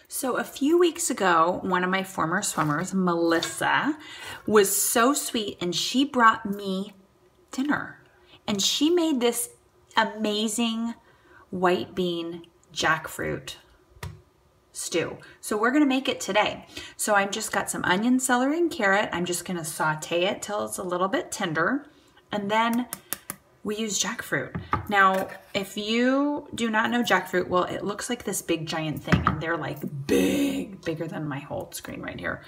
So a few weeks ago, one of my former swimmers, Melissa, was so sweet and she brought me dinner. And she made this amazing white bean jackfruit stew. So we're gonna make it today. So I've just got some onion, celery, and carrot. I'm just gonna saute it till it's a little bit tender. And then we use jackfruit. Now, if you do not know jackfruit, well, it looks like this big giant thing and they're like bigger than my whole screen right here.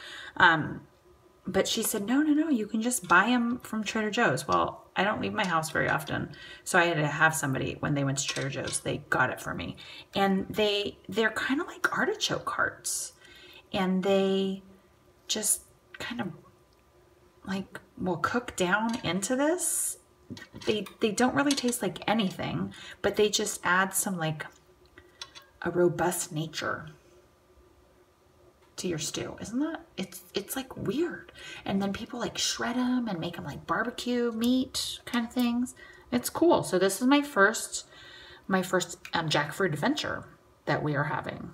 But she said, no, you can just buy them from Trader Joe's. Well, I don't leave my house very often. So I had to have somebody, when they went to Trader Joe's, they got it for me. And they're kind of like artichoke hearts. And they just kind of like will cook down into this. They don't really taste like anything, but they just add some like a robust nature to your stew. Isn't that, it's like weird. And then people like shred them and make them like barbecue meat kind of things. It's cool. So this is my first jackfruit adventure that we are having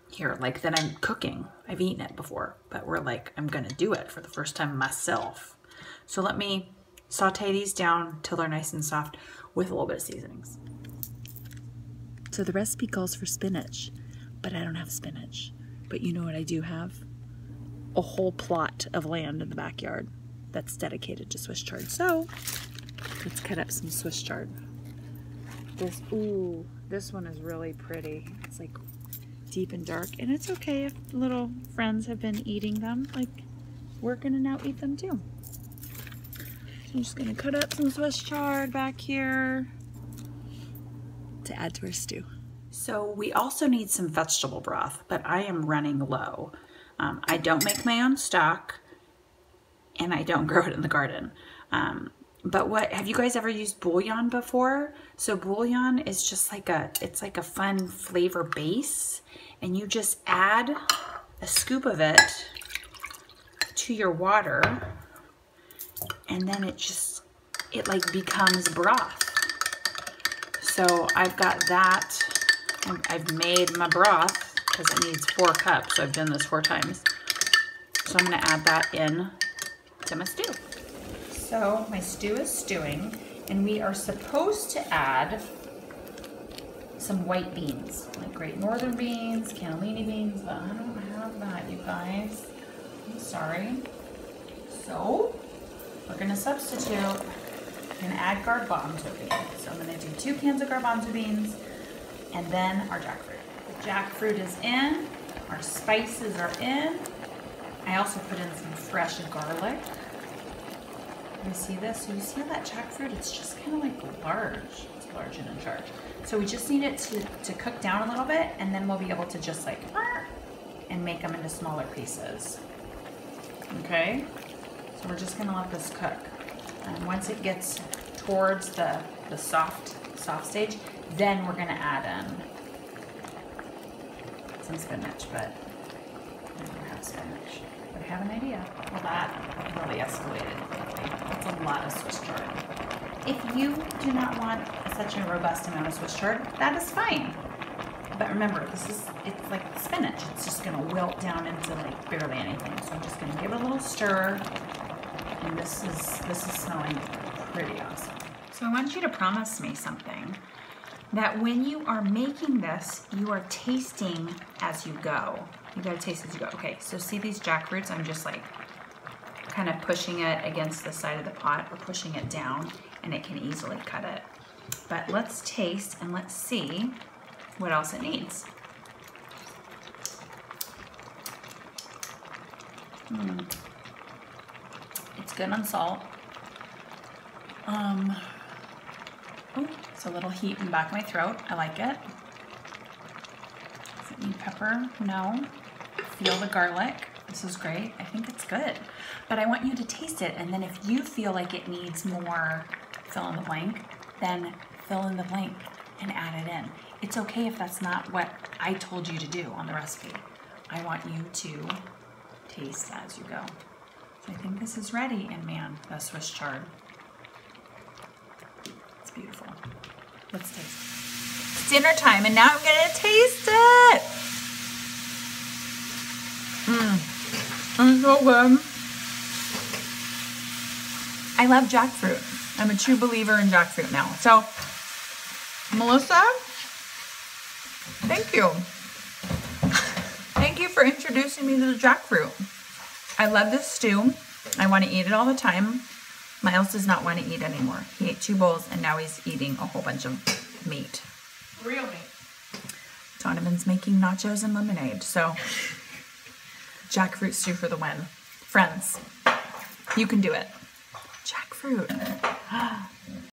here, like that I'm cooking. I've eaten it before, but we're like, I'm gonna do it for the first time myself. So let me saute these down till they're nice and soft with a little bit of seasonings. So the recipe calls for spinach, but I don't have spinach. But you know what I do have? A whole plot of land in the backyard that's dedicated to Swiss chard. So let's cut up some Swiss chard. This one is really pretty. It's like deep and dark, and it's okay if little friends have been eating them. Like, we're gonna now eat them too. I'm just gonna cut up some Swiss chard back here to add to our stew. So we also need some vegetable broth, but I am running low. I don't make my own stock and I don't grow it in the garden. But have you guys ever used bouillon before? So bouillon is just like it's like a fun flavor base, and you just add a scoop of it to your water, and then it like becomes broth. So I've got that. I've made my broth because it needs 4 cups. So I've done this 4 times. So I'm gonna add that in to my stew. So my stew is stewing, and we are supposed to add some white beans, like Great Northern beans, cannellini beans, but I don't have that, you guys. I'm sorry. So we're gonna substitute and add garbanzo beans. So I'm gonna do 2 cans of garbanzo beans and then our jackfruit. The jackfruit is in, our spices are in. I also put in some fresh garlic. You see this? So you see how that jackfruit, it's just kind of like large. It's large and in charge. So we just need it to cook down a little bit, and then we'll be able to just like, and make them into smaller pieces. Okay? So we're just gonna let this cook. And once it gets towards the soft stage, then we're gonna add in some spinach, but I don't have spinach. But I have an idea. Well, that really escalated quickly. That's a lot of Swiss chard. If you do not want such a robust amount of Swiss chard, that is fine. But remember, it's like spinach. It's just gonna wilt down into like barely anything. So I'm just gonna give it a little stir. And this is smelling pretty awesome. So I want you to promise me something, that when you are making this, you are tasting as you go. You gotta taste as you go. Okay, so see these jackfruits? I'm just like kind of pushing it against the side of the pot or pushing it down, and it can easily cut it. But let's taste and let's see what else it needs. It's good on salt. It's a little heat in the back of my throat. I like it. Does it need pepper? No. Feel the garlic. This is great. I think it's good. But I want you to taste it, and then if you feel like it needs more fill in the blank, then fill in the blank and add it in. It's okay if that's not what I told you to do on the recipe. I want you to taste as you go. So I think this is ready, and man, the Swiss chard. It's beautiful. Let's taste it. It's dinner time, and now I'm gonna taste it. It's so good. I love jackfruit. I'm a true believer in jackfruit now. So, Melissa, thank you. Thank you for introducing me to the jackfruit. I love this stew. I want to eat it all the time. Miles does not want to eat anymore. He ate 2 bowls and now he's eating a whole bunch of meat. Real meat. Donovan's making nachos and lemonade. So, jackfruit stew for the win. Friends, you can do it. Jackfruit.